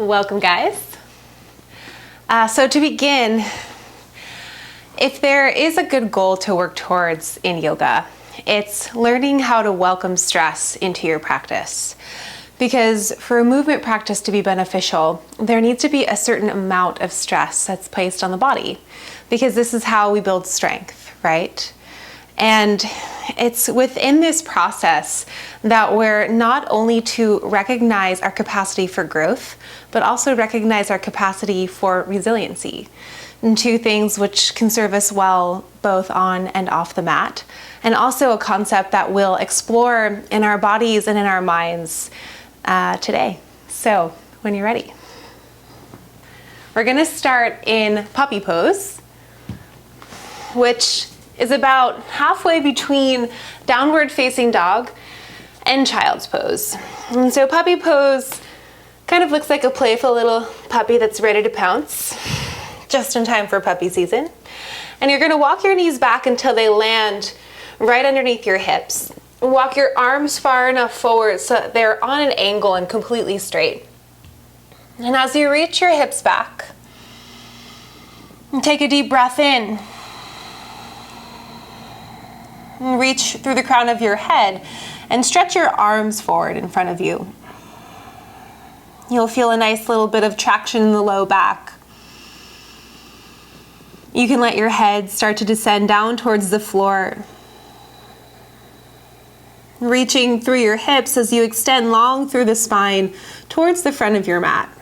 Welcome, guys. So to begin, if there is a good goal to work towards in yoga, it's learning how to welcome stress into your practice. Because for a movement practice to be beneficial, there needs to be a certain amount of stress that's placed on the body, because this is how we build strength, right? And it's within this process that we're not only to recognize our capacity for growth, but also recognize our capacity for resiliency. And two things which can serve us well both on and off the mat. And also a concept that we'll explore in our bodies and in our minds today. So when you're ready, we're gonna start in puppy pose, which is about halfway between downward facing dog and child's pose. And so puppy pose kind of looks like a playful little puppy that's ready to pounce, just in time for puppy season. And you're gonna walk your knees back until they land right underneath your hips. Walk your arms far enough forward so that they're on an angle and completely straight. And as you reach your hips back, take a deep breath in. Reach through the crown of your head and stretch your arms forward in front of you. You'll feel a nice little bit of traction in the low back. You can let your head start to descend down towards the floor, reaching through your hips as you extend long through the spine towards the front of your mat.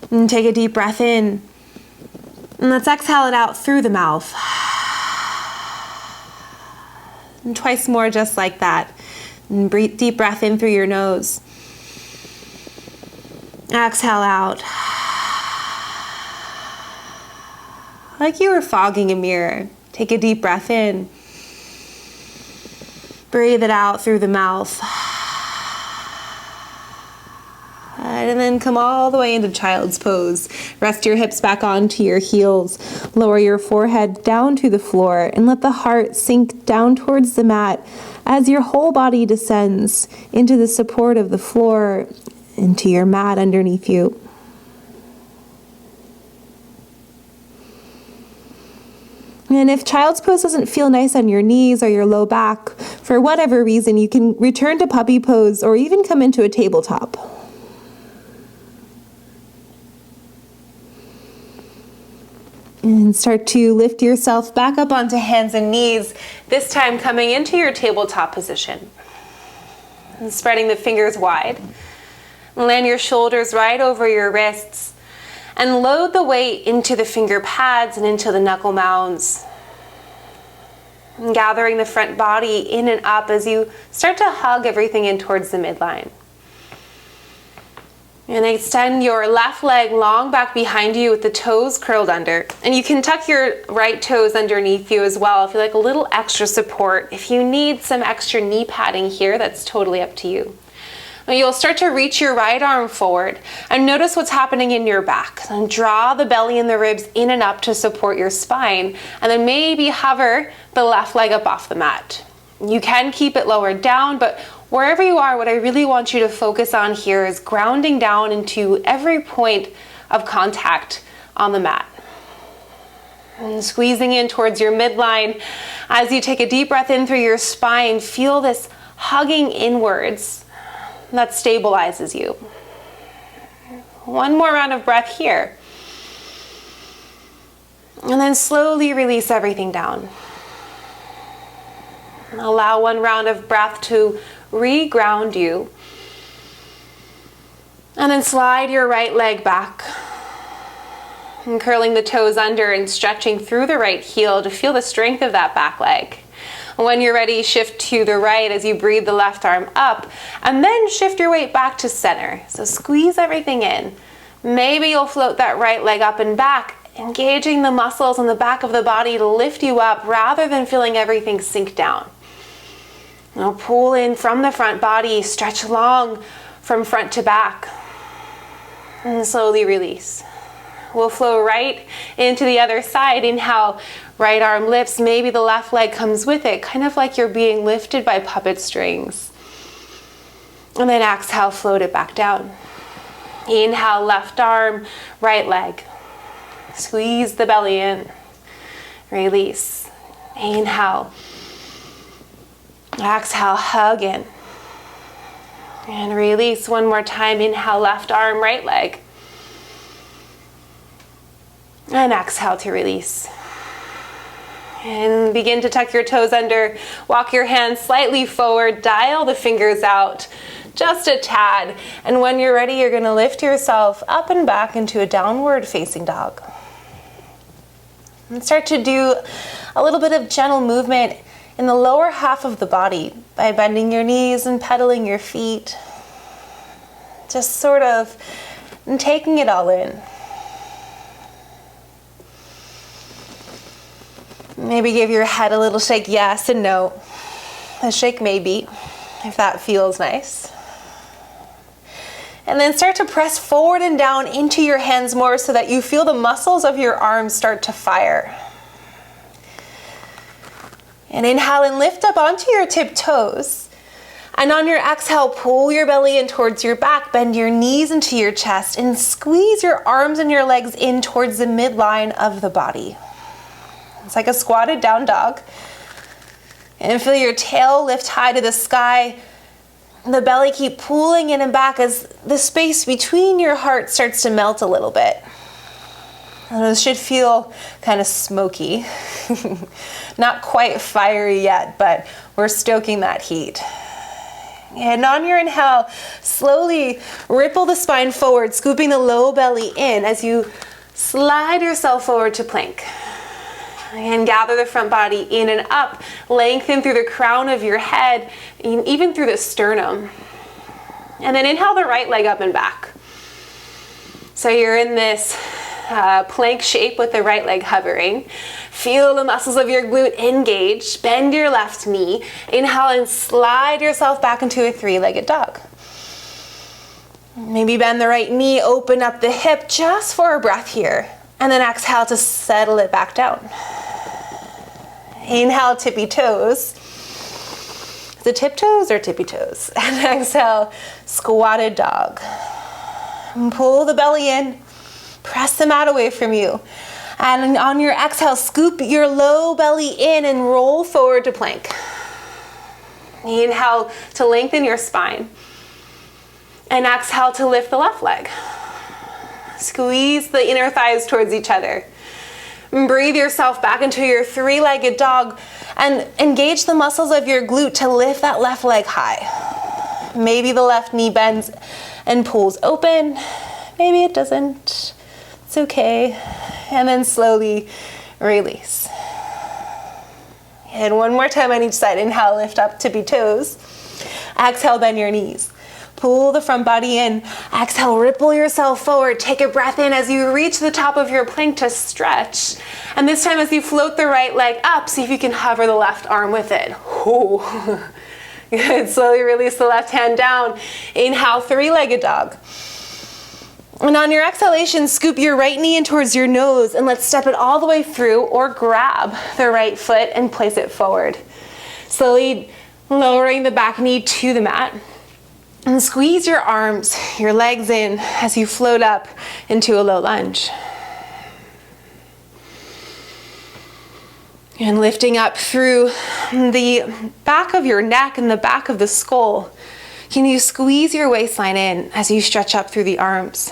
And take a deep breath in. And let's exhale it out through the mouth. And twice more just like that. And breathe, deep breath in through your nose. Exhale out. Like you were fogging a mirror. Take a deep breath in. Breathe it out through the mouth. And then come all the way into child's pose. Rest your hips back onto your heels. Lower your forehead down to the floor and let the heart sink down towards the mat as your whole body descends into the support of the floor, into your mat underneath you. And if child's pose doesn't feel nice on your knees or your low back, for whatever reason, you can return to puppy pose or even come into a tabletop. And start to lift yourself back up onto hands and knees, this time coming into your tabletop position. And spreading the fingers wide. Land your shoulders right over your wrists and load the weight into the finger pads and into the knuckle mounds. And gathering the front body in and up as you start to hug everything in towards the midline. And extend your left leg long back behind you with the toes curled under. And you can tuck your right toes underneath you as well if you like a little extra support. If you need some extra knee padding here, that's totally up to you. And you'll start to reach your right arm forward and notice what's happening in your back. And draw the belly and the ribs in and up to support your spine. And then maybe hover the left leg up off the mat. You can keep it lowered down, but wherever you are, what I really want you to focus on here is grounding down into every point of contact on the mat. And squeezing in towards your midline. As you take a deep breath in through your spine, feel this hugging inwards that stabilizes you. One more round of breath here. And then slowly release everything down. Allow one round of breath to re-ground you. And then slide your right leg back. And curling the toes under and stretching through the right heel to feel the strength of that back leg. When you're ready, shift to the right as you breathe the left arm up. And then shift your weight back to center. So squeeze everything in. Maybe you'll float that right leg up and back, engaging the muscles on the back of the body to lift you up rather than feeling everything sink down. Now pull in from the front body, stretch long from front to back, and slowly release. We'll flow right into the other side. Inhale, right arm lifts, maybe the left leg comes with it, kind of like you're being lifted by puppet strings. And then exhale, float it back down. Inhale, left arm, right leg. Squeeze the belly in. Release. Inhale. Exhale, hug in. And release one more time. Inhale, left arm, right leg. And exhale to release. And begin to tuck your toes under. Walk your hands slightly forward. Dial the fingers out just a tad. And when you're ready, you're going to lift yourself up and back into a downward facing dog. And start to do a little bit of gentle movement in the lower half of the body by bending your knees and pedaling your feet. Just sort of taking it all in. Maybe give your head a little shake, yes and no. A shake maybe, if that feels nice. And then start to press forward and down into your hands more so that you feel the muscles of your arms start to fire. And inhale and lift up onto your tiptoes. And on your exhale, pull your belly in towards your back, bend your knees into your chest, and squeeze your arms and your legs in towards the midline of the body. It's like a squatted down dog. And feel your tail lift high to the sky. The belly keep pulling in and back as the space between your heart starts to melt a little bit. And this should feel kind of smoky. Not quite fiery yet, but we're stoking that heat. And on your inhale, slowly ripple the spine forward, scooping the low belly in as you slide yourself forward to plank. And gather the front body in and up, lengthen through the crown of your head, even through the sternum. And then inhale the right leg up and back. So you're in this plank shape with the right leg hovering. Feel the muscles of your glute engaged. Bend your left knee. Inhale and slide yourself back into a three-legged dog. Maybe bend the right knee, open up the hip just for a breath here. And then exhale to settle it back down. Inhale, tippy toes. The tiptoes or tippy toes? And exhale, squatted dog. And pull the belly in. Press the mat away from you. And on your exhale, scoop your low belly in and roll forward to plank. Inhale to lengthen your spine. And exhale to lift the left leg. Squeeze the inner thighs towards each other. Breathe yourself back into your three-legged dog and engage the muscles of your glute to lift that left leg high. Maybe the left knee bends and pulls open. Maybe it doesn't. It's okay. And then slowly release. And one more time on each side. Inhale, lift up, tippy toes. Exhale, bend your knees. Pull the front body in. Exhale, ripple yourself forward. Take a breath in as you reach the top of your plank to stretch. And this time as you float the right leg up, see if you can hover the left arm with it. Ooh. Good. Slowly release the left hand down. Inhale, three-legged dog. And on your exhalation, scoop your right knee in towards your nose and let's step it all the way through or grab the right foot and place it forward. Slowly lowering the back knee to the mat. And squeeze your arms, your legs in as you float up into a low lunge. And lifting up through the back of your neck and the back of the skull. Can you squeeze your waistline in as you stretch up through the arms?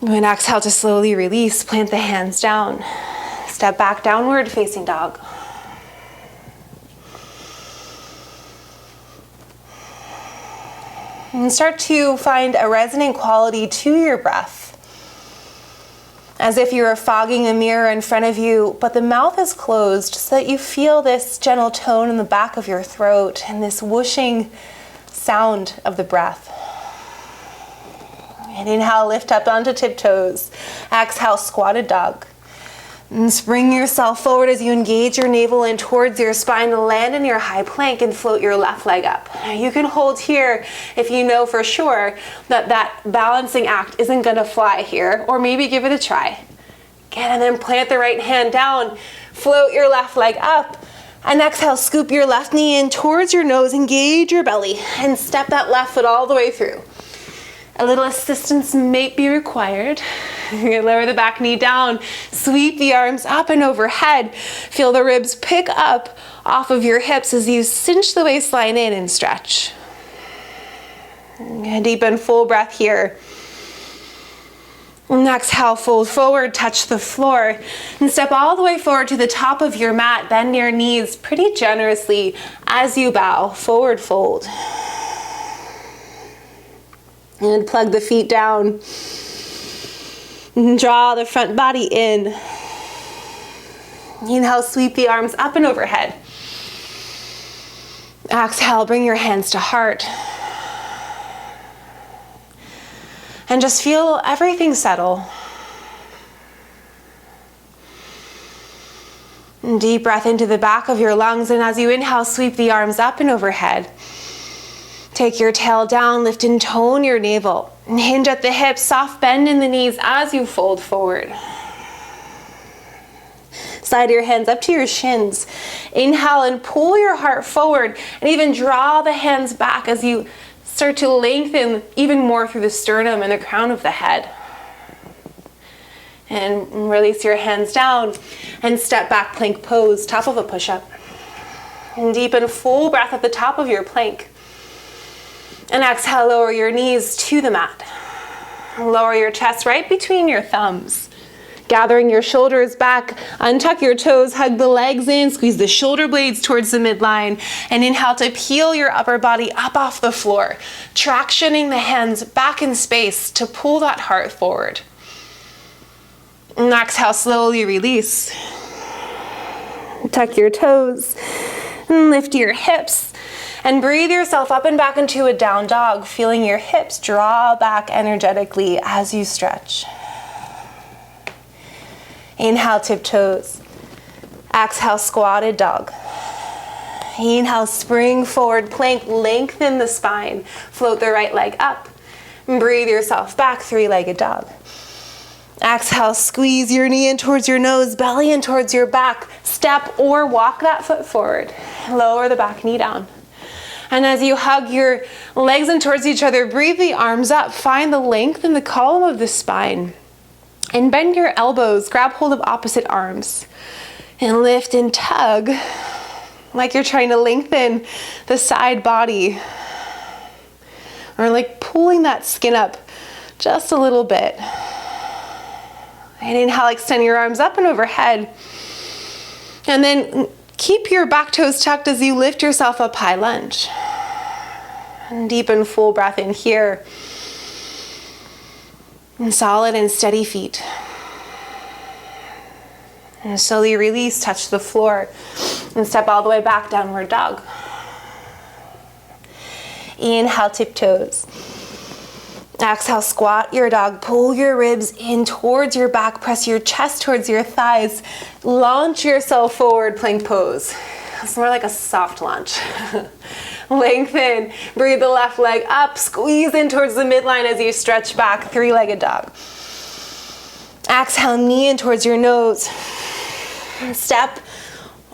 And exhale to slowly release, plant the hands down. Step back, downward facing dog. And start to find a resonant quality to your breath. As if you were fogging a mirror in front of you, but the mouth is closed so that you feel this gentle tone in the back of your throat and this whooshing sound of the breath. And inhale, lift up onto tiptoes. Exhale, squatted dog. And spring yourself forward as you engage your navel in towards your spine to land in your high plank and float your left leg up. Now you can hold here if you know for sure that that balancing act isn't gonna fly here, or maybe give it a try. Again, and then plant the right hand down, float your left leg up. And exhale, scoop your left knee in towards your nose, engage your belly, and step that left foot all the way through. A little assistance may be required. Lower the back knee down, sweep the arms up and overhead. Feel the ribs pick up off of your hips as you cinch the waistline in and stretch. Deep and full breath here. And exhale, fold forward, touch the floor, and step all the way forward to the top of your mat. Bend your knees pretty generously as you bow, forward fold. And plug the feet down. And draw the front body in. Inhale, sweep the arms up and overhead. Exhale, bring your hands to heart. And just feel everything settle. And deep breath into the back of your lungs, and as you inhale, sweep the arms up and overhead. Take your tail down, lift and tone your navel. And hinge at the hips, soft bend in the knees as you fold forward. Slide your hands up to your shins. Inhale and pull your heart forward, and even draw the hands back as you start to lengthen even more through the sternum and the crown of the head. And release your hands down and step back plank pose, top of a push-up. And deepen full breath at the top of your plank. And exhale, lower your knees to the mat. Lower your chest right between your thumbs. Gathering your shoulders back, untuck your toes, hug the legs in, squeeze the shoulder blades towards the midline, and inhale to peel your upper body up off the floor, tractioning the hands back in space to pull that heart forward. And exhale, slowly release. Tuck your toes, and lift your hips, and breathe yourself up and back into a down dog, feeling your hips draw back energetically as you stretch. Inhale, tiptoes. Exhale, squatted dog. Inhale, spring forward plank, lengthen the spine. Float the right leg up. Breathe yourself back, three-legged dog. Exhale, squeeze your knee in towards your nose, belly in towards your back. Step or walk that foot forward. Lower the back knee down. And as you hug your legs in towards each other, breathe the arms up. Find the length in the column of the spine. And bend your elbows, grab hold of opposite arms. And lift and tug like you're trying to lengthen the side body. Or like pulling that skin up just a little bit. And inhale, extend your arms up and overhead. And then keep your back toes tucked as you lift yourself up, high lunge. And deepen full breath in here. And solid and steady feet. And slowly release, touch the floor. And step all the way back, downward dog. Inhale, tiptoes. Exhale, squat your dog. Pull your ribs in towards your back. Press your chest towards your thighs. Launch yourself forward, plank pose. It's more like a soft launch. Lengthen. Breathe the left leg up. Squeeze in towards the midline as you stretch back. Three-legged dog. Exhale, knee in towards your nose. Step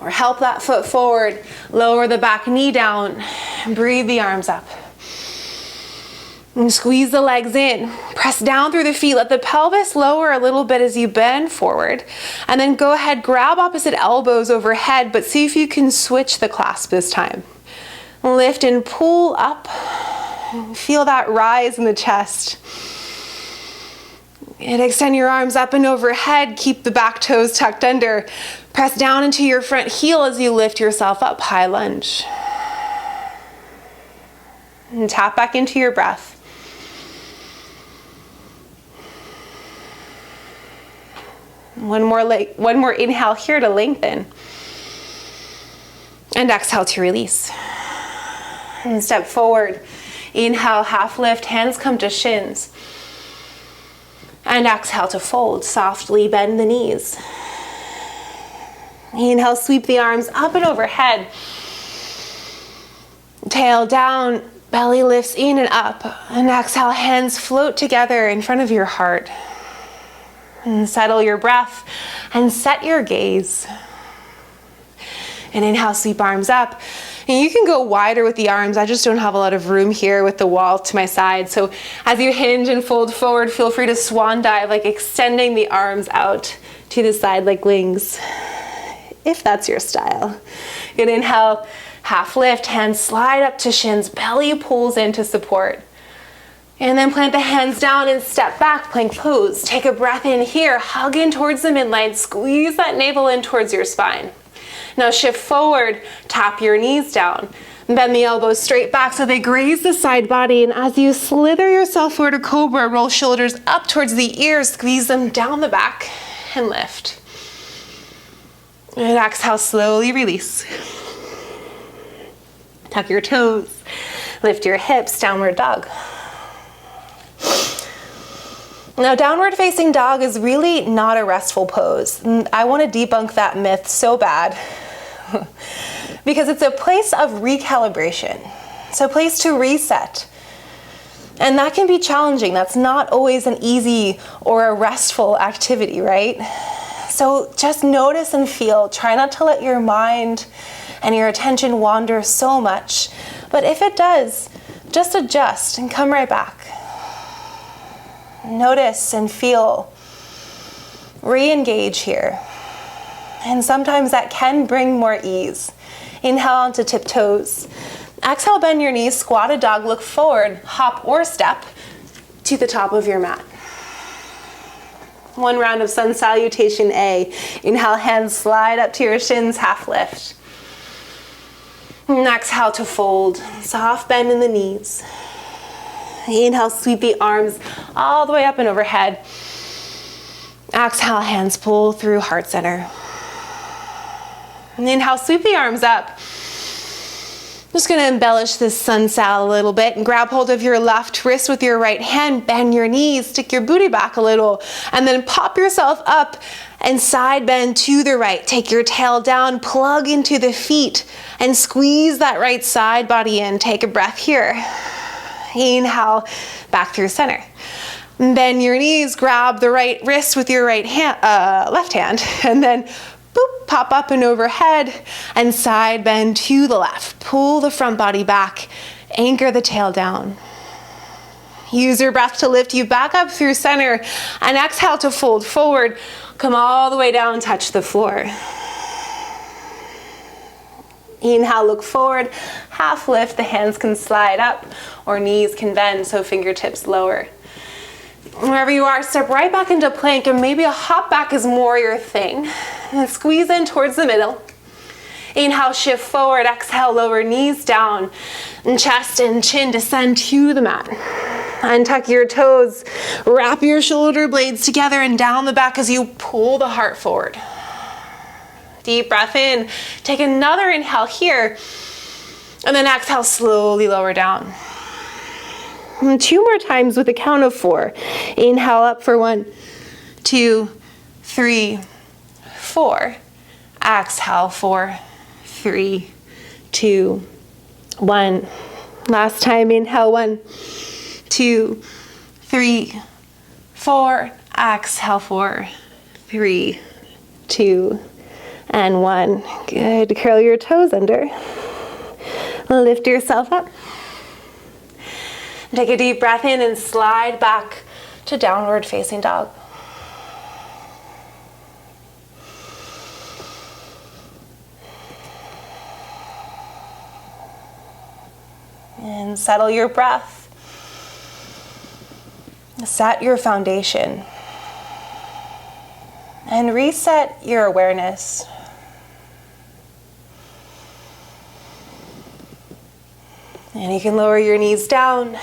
or help that foot forward. Lower the back knee down. Breathe the arms up. And squeeze the legs in. Press down through the feet. Let the pelvis lower a little bit as you bend forward. And then go ahead, grab opposite elbows overhead, but see if you can switch the clasp this time. Lift and pull up. Feel that rise in the chest. And extend your arms up and overhead. Keep the back toes tucked under. Press down into your front heel as you lift yourself up, high lunge. And tap back into your breath. One more inhale here to lengthen. And exhale to release. And step forward. Inhale, half lift, hands come to shins. And exhale to fold. Softly bend the knees. Inhale, sweep the arms up and overhead. Tail down, belly lifts in and up. And exhale, hands float together in front of your heart. And settle your breath and set your gaze. And inhale, sweep arms up. And you can go wider with the arms. I just don't have a lot of room here with the wall to my side. So as you hinge and fold forward, feel free to swan dive, like extending the arms out to the side like wings, if that's your style. Good, inhale, half lift, hands slide up to shins, belly pulls into support. And then plant the hands down and step back, plank pose. Take a breath in here, hug in towards the midline, squeeze that navel in towards your spine. Now shift forward, tap your knees down. Bend the elbows straight back so they graze the side body. And as you slither yourself forward to cobra, roll shoulders up towards the ears, squeeze them down the back and lift. And exhale, slowly release. Tuck your toes, lift your hips, downward dog. Now, downward facing dog is really not a restful pose. I want to debunk that myth so bad because it's a place of recalibration. It's a place to reset. And that can be challenging. That's not always an easy or a restful activity, right? So just notice and feel. Try not to let your mind and your attention wander so much. But if it does, just adjust and come right back. Notice and feel. Re-engage here. And sometimes that can bring more ease. Inhale onto tiptoes. Exhale, bend your knees, squat a dog, look forward, hop or step to the top of your mat. One round of sun salutation A. Inhale, hands slide up to your shins, half lift. And exhale to fold, soft bend in the knees. Inhale, sweep the arms all the way up and overhead. Exhale, hands pull through heart center. And inhale, sweep the arms up. Just gonna embellish this sun sal a little bit and grab hold of your left wrist with your right hand, bend your knees, stick your booty back a little, and then pop yourself up and side bend to the right. Take your tail down, plug into the feet, and squeeze that right side body in. Take a breath here. Inhale, back through center. Bend your knees, grab the right wrist with your right hand, left hand, and then boop, pop up and overhead and side bend to the left. Pull the front body back, anchor the tail down. Use your breath to lift you back up through center and exhale to fold forward. Come all the way down, touch the floor. Inhale, look forward, half lift, the hands can slide up or knees can bend so fingertips lower. Wherever you are, step right back into plank and maybe a hop back is more your thing. And then squeeze in towards the middle. Inhale, shift forward, exhale, lower knees down and chest and chin descend to the mat. Untuck your toes, wrap your shoulder blades together and down the back as you pull the heart forward. Deep breath in, take another inhale here, and then exhale, slowly lower down. And 2 more times with a count of 4. Inhale up for 1, 2, 3, 4. Exhale, 4, 3, 2, 1. Last time, inhale, 1, 2, 3, 4. Exhale, 4, 3, 2, and 1. Good. Curl your toes under. Lift yourself up. Take a deep breath in and slide back to downward facing dog. And settle your breath. Set your foundation. And reset your awareness. And you can lower your knees down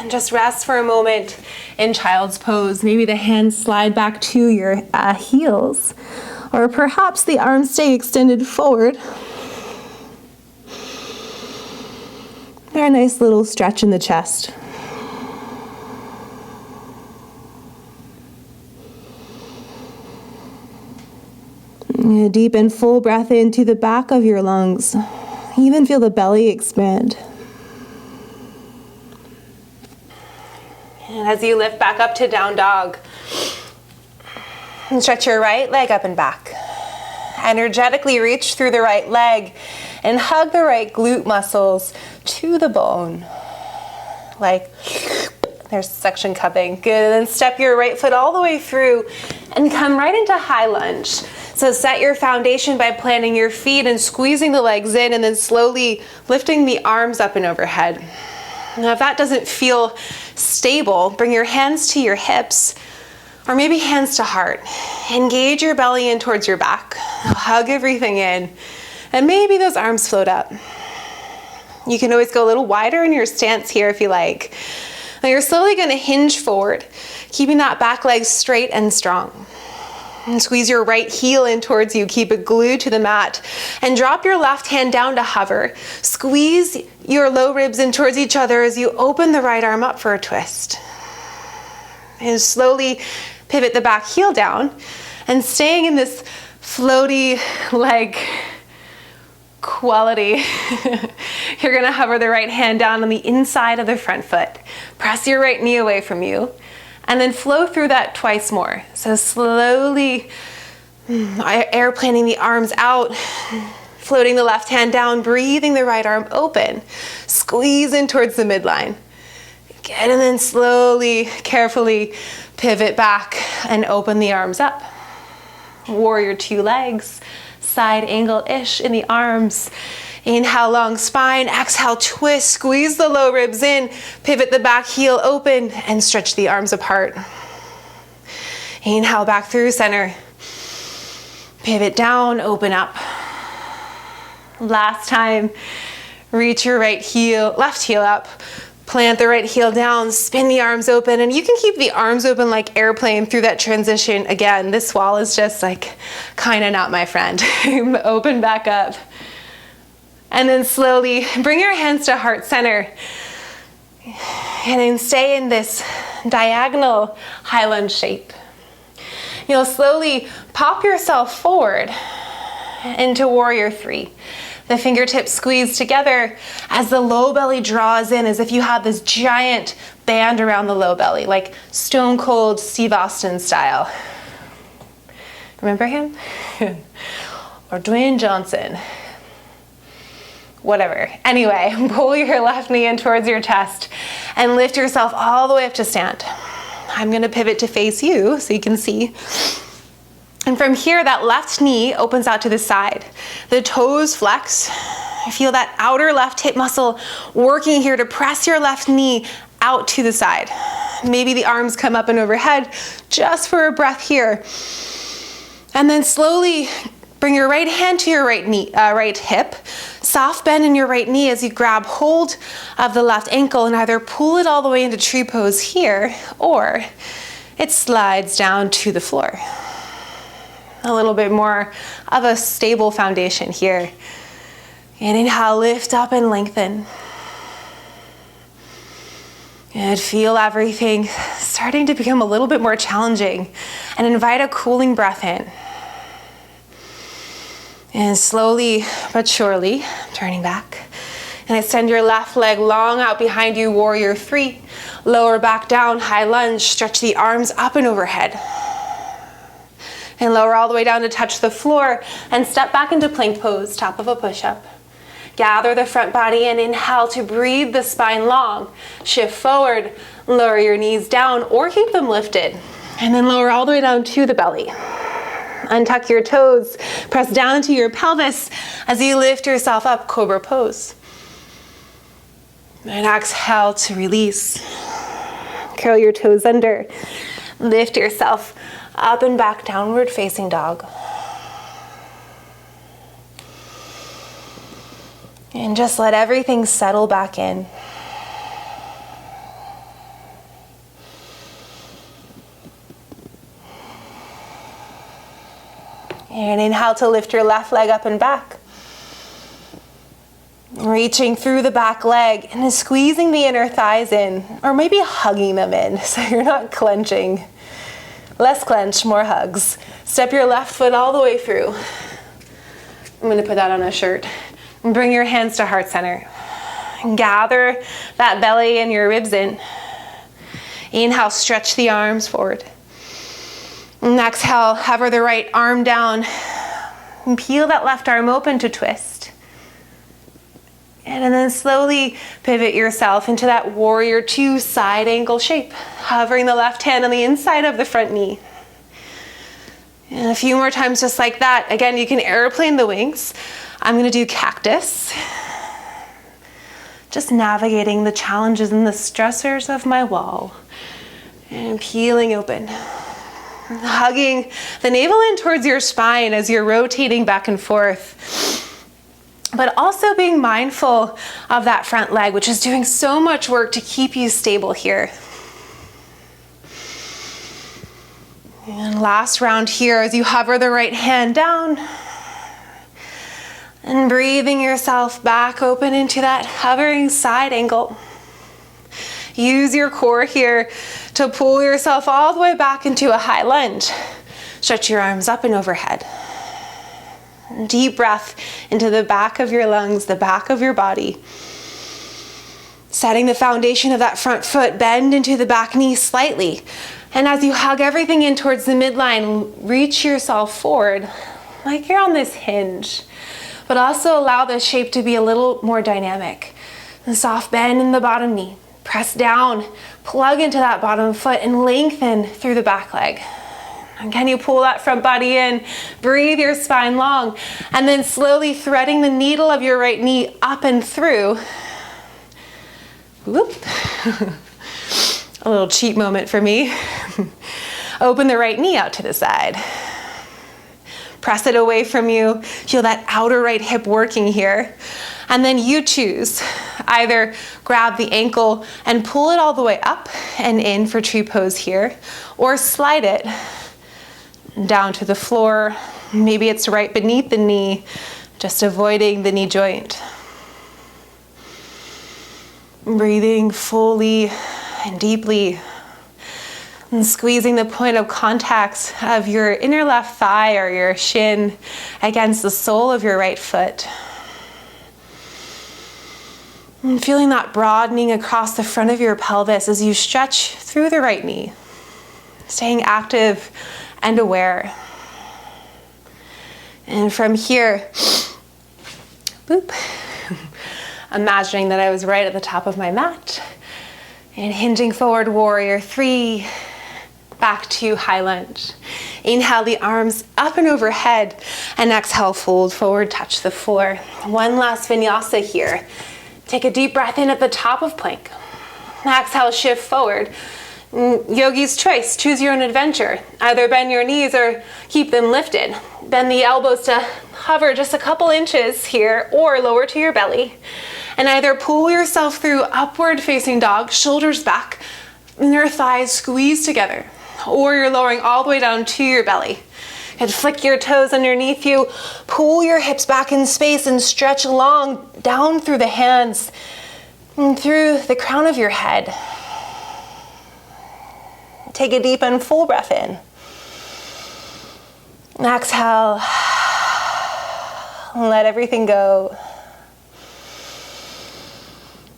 and just rest for a moment in child's pose. Maybe the hands slide back to your heels, or perhaps the arms stay extended forward. A nice little stretch in the chest. A deep and full breath into the back of your lungs. Even feel the belly expand. And as you lift back up to down dog, and stretch your right leg up and back. Energetically reach through the right leg and hug the right glute muscles to the bone. Like there's suction cupping. Good. And then step your right foot all the way through and come right into high lunge. So set your foundation by planting your feet and squeezing the legs in, and then slowly lifting the arms up and overhead. Now, if that doesn't feel stable, bring your hands to your hips, or maybe hands to heart. Engage your belly in towards your back. Hug everything in. And maybe those arms float up. You can always go a little wider in your stance here if you like. Now you're slowly going to hinge forward, keeping that back leg straight and strong. And squeeze your right heel in towards you. Keep it glued to the mat. And drop your left hand down to hover. Squeeze your low ribs in towards each other as you open the right arm up for a twist. And slowly pivot the back heel down, and staying in this floaty leg quality, you're gonna hover the right hand down on the inside of the front foot. Press your right knee away from you, and then flow through that twice more. So slowly airplaning the arms out, floating the left hand down, breathing the right arm open. Squeeze in towards the midline. Good, and then slowly, carefully pivot back and open the arms up. Warrior two legs, side angle-ish in the arms. Inhale, long spine. Exhale, twist, squeeze the low ribs in, pivot the back heel open, and stretch the arms apart. Inhale, back through center. Pivot down, open up. Last time, reach your right heel, left heel up. Plant the right heel down, spin the arms open, and you can keep the arms open like airplane through that transition. Again, this wall is just like kind of not my friend. Open back up. And then slowly bring your hands to heart center. And then stay in this diagonal high lunge shape. You'll slowly pop yourself forward into warrior three. The fingertips squeeze together as the low belly draws in, as if you have this giant band around the low belly, like Stone Cold Steve Austin style. Remember him? Or Dwayne Johnson. Whatever. Anyway, pull your left knee in towards your chest and lift yourself all the way up to stand. I'm going to pivot to face you so you can see. And from here, that left knee opens out to the side. The toes flex. Feel that outer left hip muscle working here to press your left knee out to the side. Maybe the arms come up and overhead just for a breath here. And then slowly bring your right hand to your right knee, right hip. Soft bend in your right knee as you grab hold of the left ankle and either pull it all the way into tree pose here, or it slides down to the floor. A little bit more of a stable foundation here. And inhale, lift up and lengthen. And feel everything starting to become a little bit more challenging. And invite a cooling breath in. And slowly but surely, turning back. And extend your left leg long out behind you, warrior three. Lower back down, high lunge. Stretch the arms up and overhead. And lower all the way down to touch the floor, and step back into plank pose, top of a push-up. Gather the front body and inhale to breathe the spine long. Shift forward, lower your knees down or keep them lifted. And then lower all the way down to the belly. Untuck your toes, press down into your pelvis as you lift yourself up, cobra pose. And exhale to release. Curl your toes under. Lift yourself up and back, downward facing dog. And just let everything settle back in. And inhale to lift your left leg up and back. Reaching through the back leg and squeezing the inner thighs in, or maybe hugging them in so you're not clenching. Less clench, more hugs. Step your left foot all the way through. I'm going to put that on a shirt. And bring your hands to heart center. Gather that belly and your ribs in. Inhale, stretch the arms forward. And exhale, hover the right arm down. And peel that left arm open to twist. And then slowly pivot yourself into that warrior two side angle shape, hovering the left hand on the inside of the front knee. And a few more times just like that. Again, you can airplane the wings. I'm gonna do cactus. Just navigating the challenges and the stressors of my wall. And peeling open. Hugging the navel in towards your spine as you're rotating back and forth. But also being mindful of that front leg, which is doing so much work to keep you stable here. And last round here as you hover the right hand down and breathing yourself back open into that hovering side angle. Use your core here to pull yourself all the way back into a high lunge. Stretch your arms up and overhead. Deep breath into the back of your lungs, the back of your body. Setting the foundation of that front foot, bend into the back knee slightly. And as you hug everything in towards the midline, reach yourself forward like you're on this hinge. But also allow the shape to be a little more dynamic. A soft bend in the bottom knee. Press down, plug into that bottom foot and lengthen through the back leg. And can you pull that front body in? Breathe your spine long. And then slowly threading the needle of your right knee up and through. Whoop. A little cheat moment for me. Open the right knee out to the side. Press it away from you. Feel that outer right hip working here. And then you choose. Either grab the ankle and pull it all the way up and in for tree pose here, or slide it down to the floor. Maybe it's right beneath the knee, just avoiding the knee joint. Breathing fully and deeply, and squeezing the point of contact of your inner left thigh or your shin against the sole of your right foot. And feeling that broadening across the front of your pelvis as you stretch through the right knee. Staying active and aware. And from here, boop, imagining that I was right at the top of my mat. And hinging forward, warrior three, back to high lunge. Inhale the arms up and overhead, and exhale, fold forward, touch the floor. One last vinyasa here. Take a deep breath in at the top of plank. Exhale, shift forward. Yogi's choice, choose your own adventure. Either bend your knees or keep them lifted. Bend the elbows to hover just a couple inches here or lower to your belly. And either pull yourself through upward facing dog, shoulders back, and your thighs squeeze together. Or you're lowering all the way down to your belly. And flick your toes underneath you, pull your hips back in space and stretch long down through the hands and through the crown of your head. Take a deep and full breath in. And exhale, let everything go.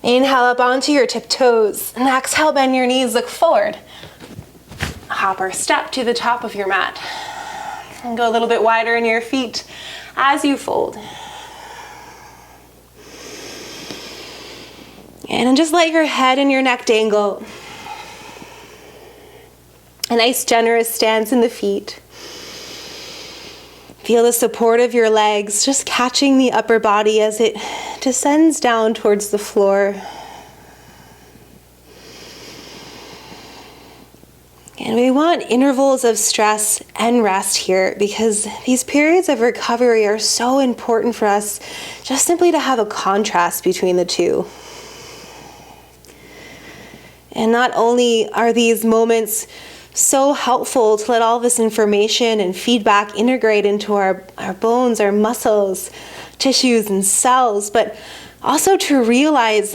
Inhale up onto your tiptoes, and exhale, bend your knees, look forward. Hop or step to the top of your mat. And go a little bit wider in your feet as you fold. And just let your head and your neck dangle. A nice generous stance in the feet. Feel the support of your legs, just catching the upper body as it descends down towards the floor. And we want intervals of stress and rest here because these periods of recovery are so important for us, just simply to have a contrast between the two. And not only are these moments so helpful to let all this information and feedback integrate into our bones, our muscles, tissues, and cells, but also to realize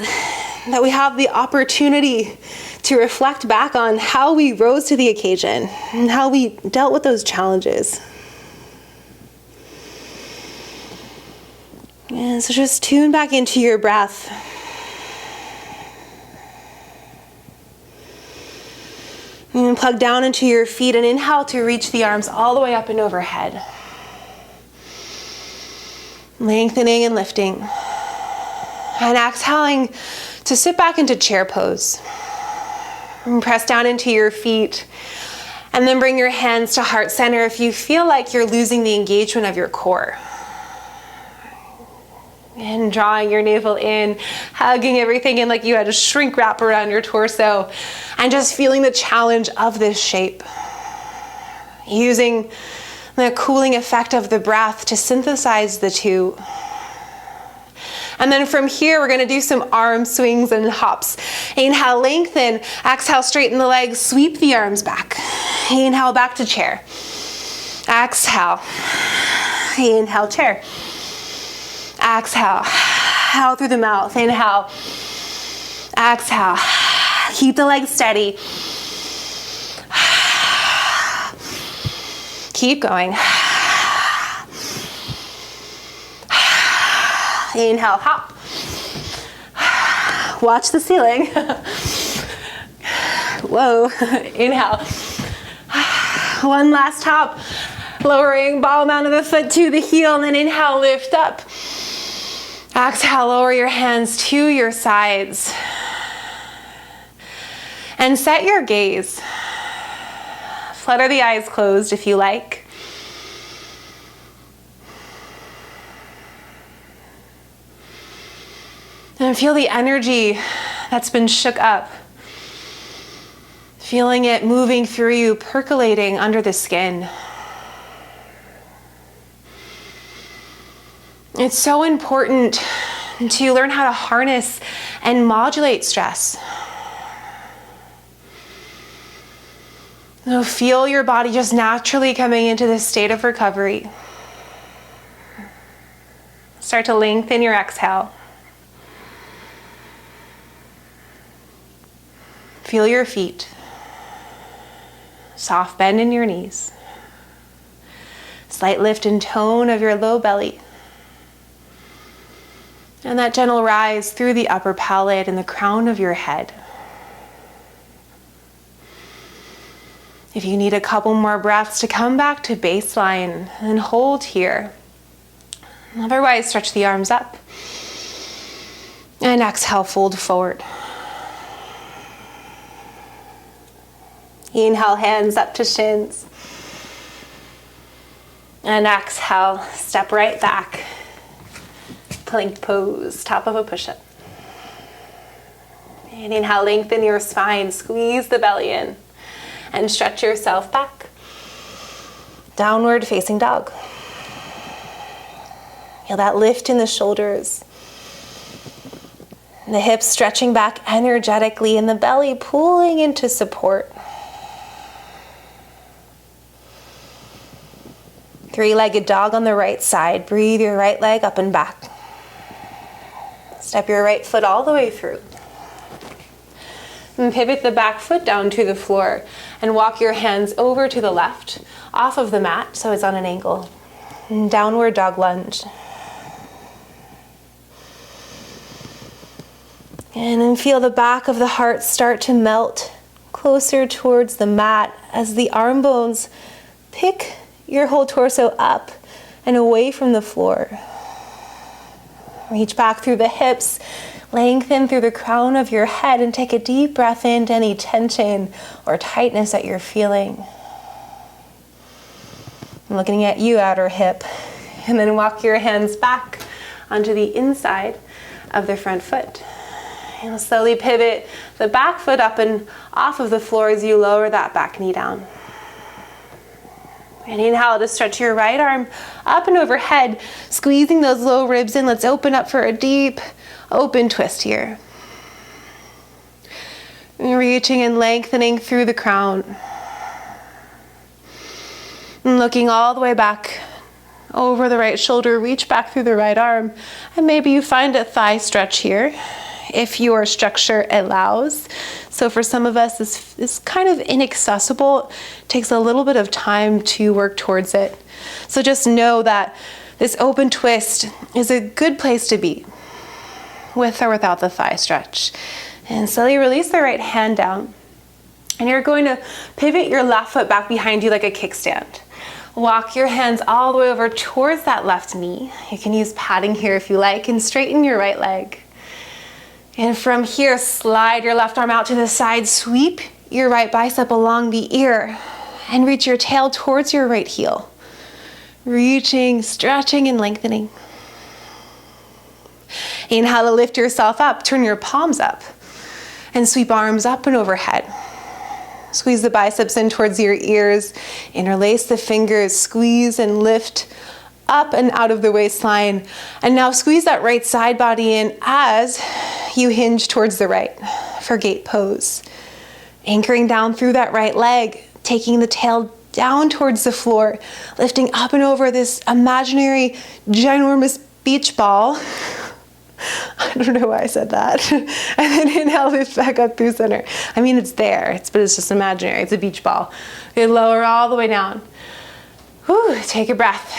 that we have the opportunity to reflect back on how we rose to the occasion and how we dealt with those challenges. And so just tune back into your breath. And plug down into your feet and inhale to reach the arms all the way up and overhead. Lengthening and lifting. And exhaling to sit back into chair pose. And press down into your feet. And then bring your hands to heart center if you feel like you're losing the engagement of your core. And drawing your navel in, hugging everything in like you had a shrink wrap around your torso. And just feeling the challenge of this shape. Using the cooling effect of the breath to synthesize the two. And then from here, we're gonna do some arm swings and hops. Inhale, lengthen. Exhale, straighten the legs, sweep the arms back. Inhale, back to chair. Exhale. Inhale, chair. Exhale. Out through the mouth. Inhale. Exhale. Keep the legs steady. Keep going. Inhale, hop. Watch the ceiling. Whoa. Inhale. One last hop. Lowering ball mound of the foot to the heel, and then inhale, lift up. Exhale, lower your hands to your sides. And set your gaze. Flutter the eyes closed if you like. And feel the energy that's been shook up. Feeling it moving through you, percolating under the skin. It's so important to learn how to harness and modulate stress. So feel your body just naturally coming into this state of recovery. Start to lengthen your exhale. Feel your feet. Soft bend in your knees. Slight lift and tone of your low belly. And that gentle rise through the upper palate and the crown of your head. If you need a couple more breaths to come back to baseline, and hold here. Otherwise, stretch the arms up. And exhale, fold forward. Inhale, hands up to shins. And exhale, step right back. Plank pose, top of a push-up. And inhale, lengthen your spine, squeeze the belly in, and stretch yourself back. Downward facing dog. Feel that lift in the shoulders. The hips stretching back energetically and the belly pulling into support. Three-legged dog on the right side. Breathe your right leg up and back. Step your right foot all the way through. And pivot the back foot down to the floor and walk your hands over to the left, off of the mat so it's on an angle. And downward dog lunge. And then feel the back of the heart start to melt closer towards the mat as the arm bones pick your whole torso up and away from the floor. Reach back through the hips, lengthen through the crown of your head, and take a deep breath into any tension or tightness that you're feeling. I'm looking at you, outer hip. And then walk your hands back onto the inside of the front foot. And slowly pivot the back foot up and off of the floor as you lower that back knee down. And inhale to stretch your right arm up and overhead, squeezing those low ribs in. Let's open up for a deep open twist here. And reaching and lengthening through the crown. And looking all the way back over the right shoulder, reach back through the right arm. And maybe you find a thigh stretch here, if your structure allows. So for some of us, this is kind of inaccessible. It takes a little bit of time to work towards it. So just know that this open twist is a good place to be, with or without the thigh stretch. And slowly release the right hand down. And you're going to pivot your left foot back behind you like a kickstand. Walk your hands all the way over towards that left knee. You can use padding here if you like, and straighten your right leg. And from here, slide your left arm out to the side, sweep your right bicep along the ear, and reach your tail towards your right heel. Reaching, stretching, and lengthening. Inhale to lift yourself up, turn your palms up, and sweep arms up and overhead. Squeeze the biceps in towards your ears, interlace the fingers, squeeze and lift up and out of the waistline. And now squeeze that right side body in as you hinge towards the right for gate pose. Anchoring down through that right leg, taking the tail down towards the floor, lifting up and over this imaginary ginormous beach ball. I don't know why I said that. And then inhale, lift back up through center. I mean, it's there, but it's just imaginary. It's a beach ball. You lower all the way down. Whew, take a breath.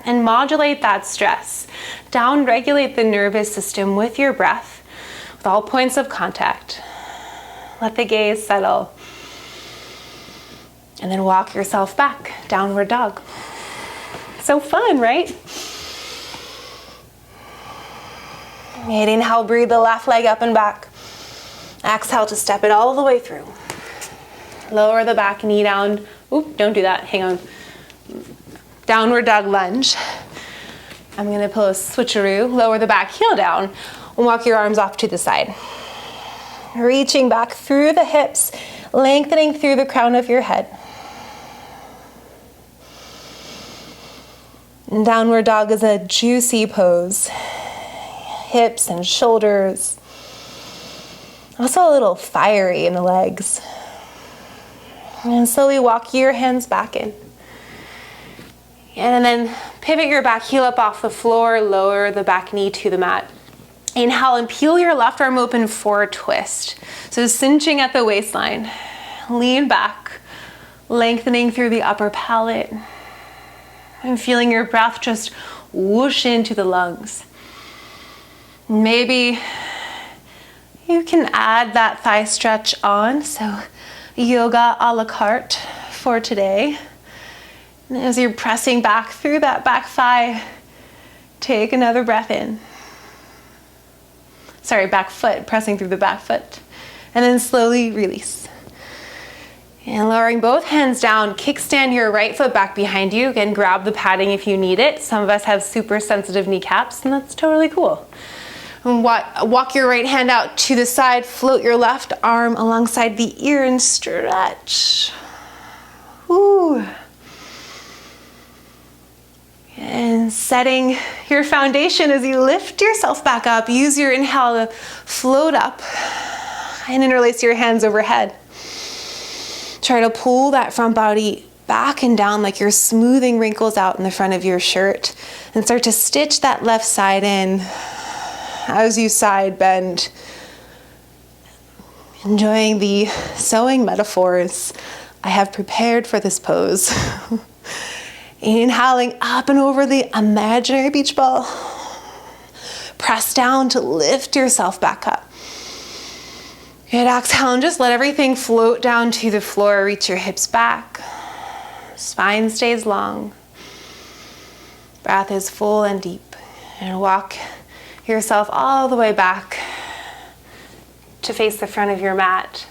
And modulate that stress. Down regulate the nervous system with your breath, with all points of contact. Let the gaze settle. And then walk yourself back, downward dog. So fun, right? Inhale, breathe the left leg up and back. Exhale to step it all the way through. Lower the back knee down. Oop, don't do that, hang on. Downward dog lunge. I'm gonna pull a switcheroo, lower the back heel down, and walk your arms off to the side. Reaching back through the hips, lengthening through the crown of your head. And downward dog is a juicy pose. Hips and shoulders. Also a little fiery in the legs. And slowly walk your hands back in. And then pivot your back heel up off the floor, lower the back knee to the mat. Inhale and peel your left arm open for a twist. So cinching at the waistline. Lean back, lengthening through the upper palate. And feeling your breath just whoosh into the lungs. Maybe you can add that thigh stretch on, so yoga a la carte for today. And as you're pressing back through that back thigh, take another breath in. Sorry, back foot, pressing through the back foot. And then slowly release. And lowering both hands down, kickstand your right foot back behind you. Again, grab the padding if you need it. Some of us have super sensitive kneecaps, and that's totally cool. And walk your right hand out to the side, float your left arm alongside the ear and stretch. Woo. And setting your foundation as you lift yourself back up. Use your inhale to float up and interlace your hands overhead. Try to pull that front body back and down like you're smoothing wrinkles out in the front of your shirt. And start to stitch that left side in as you side bend. Enjoying the sewing metaphors I have prepared for this pose. Inhaling up and over the imaginary beach ball. Press down to lift yourself back up. Good, exhale and just let everything float down to the floor. Reach your hips back. Spine stays long. Breath is full and deep. And walk yourself all the way back to face the front of your mat.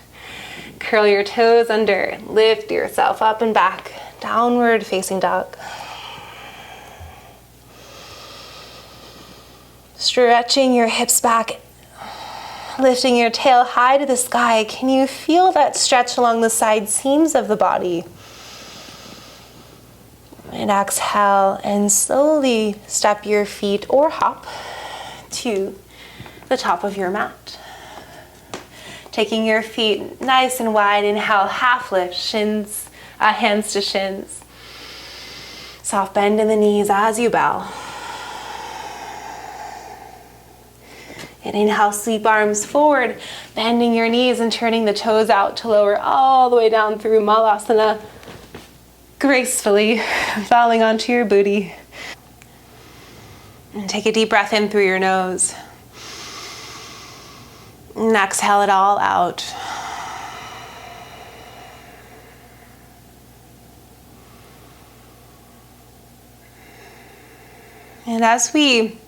Curl your toes under. Lift yourself up and back. Downward facing dog. Stretching your hips back. Lifting your tail high to the sky. Can you feel that stretch along the side seams of the body? And exhale and slowly step your feet or hop to the top of your mat. Taking your feet nice and wide, inhale, half lift, shins, hands to shins. Soft bend in the knees as you bow. And inhale, sweep arms forward, bending your knees and turning the toes out to lower all the way down through Malasana. Gracefully falling onto your booty. And take a deep breath in through your nose. And exhale it all out. And as we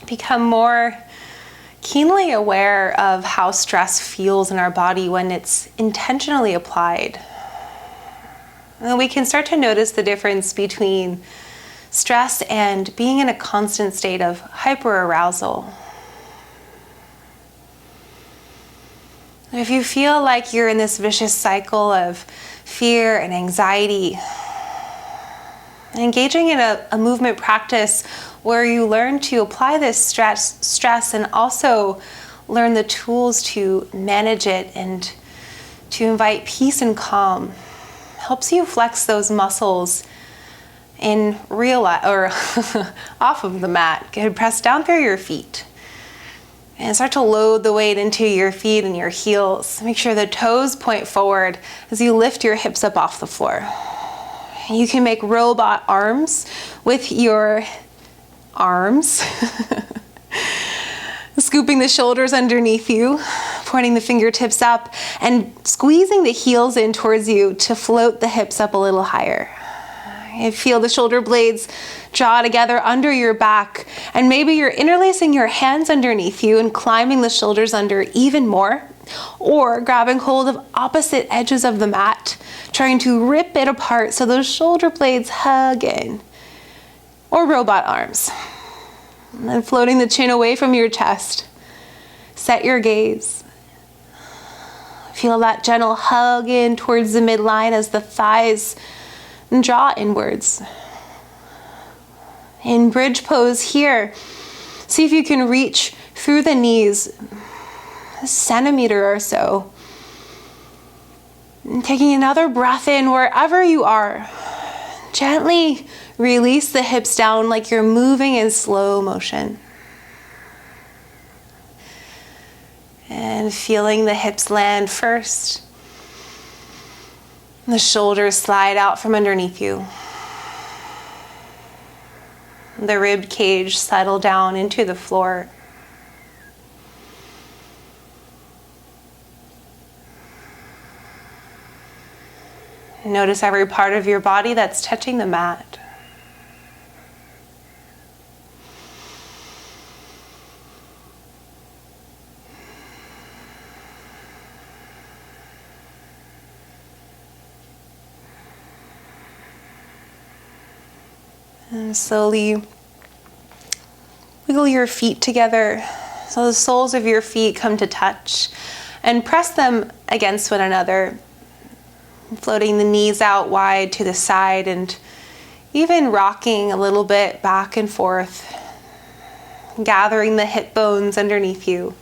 become more keenly aware of how stress feels in our body when it's intentionally applied, and we can start to notice the difference between stress and being in a constant state of hyperarousal. If you feel like you're in this vicious cycle of fear and anxiety, engaging in a movement practice where you learn to apply this stress and also learn the tools to manage it and to invite peace and calm helps you flex those muscles in real or off of the mat. Good, press down through your feet and start to load the weight into your feet and your heels. Make sure the toes point forward as you lift your hips up off the floor. You can make robot arms with your arms, scooping the shoulders underneath you, pointing the fingertips up, and squeezing the heels in towards you to float the hips up a little higher. You feel the shoulder blades draw together under your back, and maybe you're interlacing your hands underneath you and climbing the shoulders under even more, or grabbing hold of opposite edges of the mat, trying to rip it apart so those shoulder blades hug in, or robot arms. And then floating the chin away from your chest. Set your gaze. Feel that gentle hug in towards the midline as the thighs draw inwards. In bridge pose here, see if you can reach through the knees a centimeter or so. And taking another breath in wherever you are. Gently release the hips down like you're moving in slow motion. And feeling the hips land first. The shoulders slide out from underneath you. The rib cage settle down into the floor. Notice every part of your body that's touching the mat. And slowly wiggle your feet together so the soles of your feet come to touch, and press them against one another, floating the knees out wide to the side and even rocking a little bit back and forth, gathering the hip bones underneath you.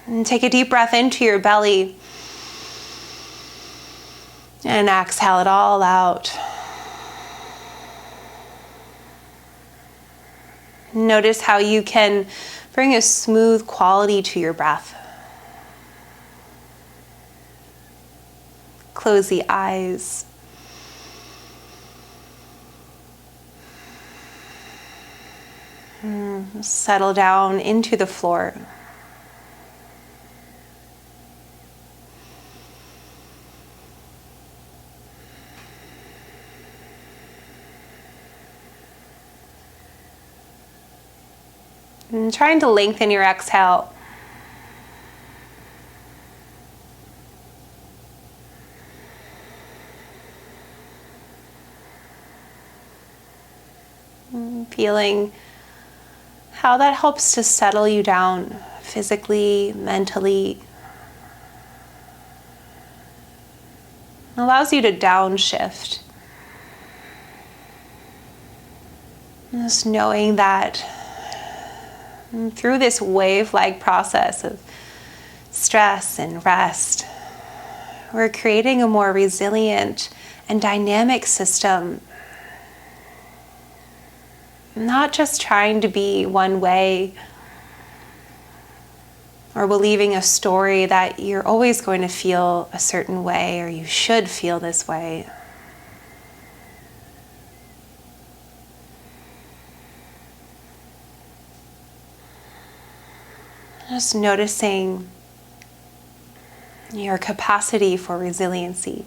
And take a deep breath into your belly. And exhale it all out. Notice how you can bring a smooth quality to your breath. Close the eyes. Settle down into the floor. And trying to lengthen your exhale. Feeling how that helps to settle you down physically, mentally. Allows you to downshift. Just knowing that through this wave-like process of stress and rest, we're creating a more resilient and dynamic system. Not just trying to be one way or believing a story that you're always going to feel a certain way or you should feel this way. Just noticing your capacity for resiliency.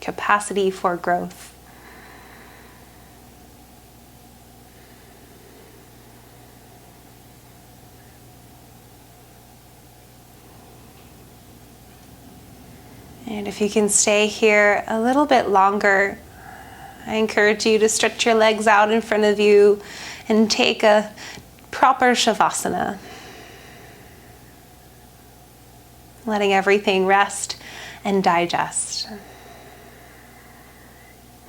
capacity for growth. And if you can stay here a little bit longer, I encourage you to stretch your legs out in front of you and take a proper Shavasana. Letting everything rest and digest.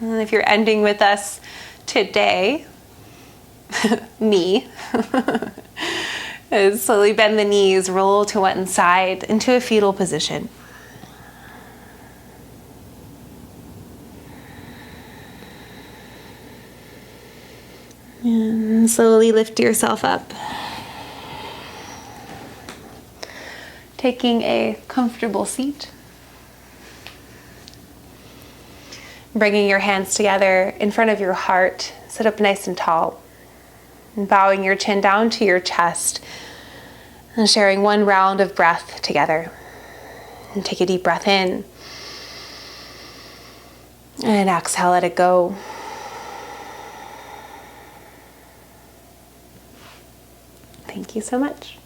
And if you're ending with us today, me, slowly bend the knees, roll to one side into a fetal position. And slowly lift yourself up. Taking a comfortable seat. Bringing your hands together in front of your heart. Sit up nice and tall. And bowing your chin down to your chest. And sharing one round of breath together. And take a deep breath in. And exhale, let it go. Thank you so much.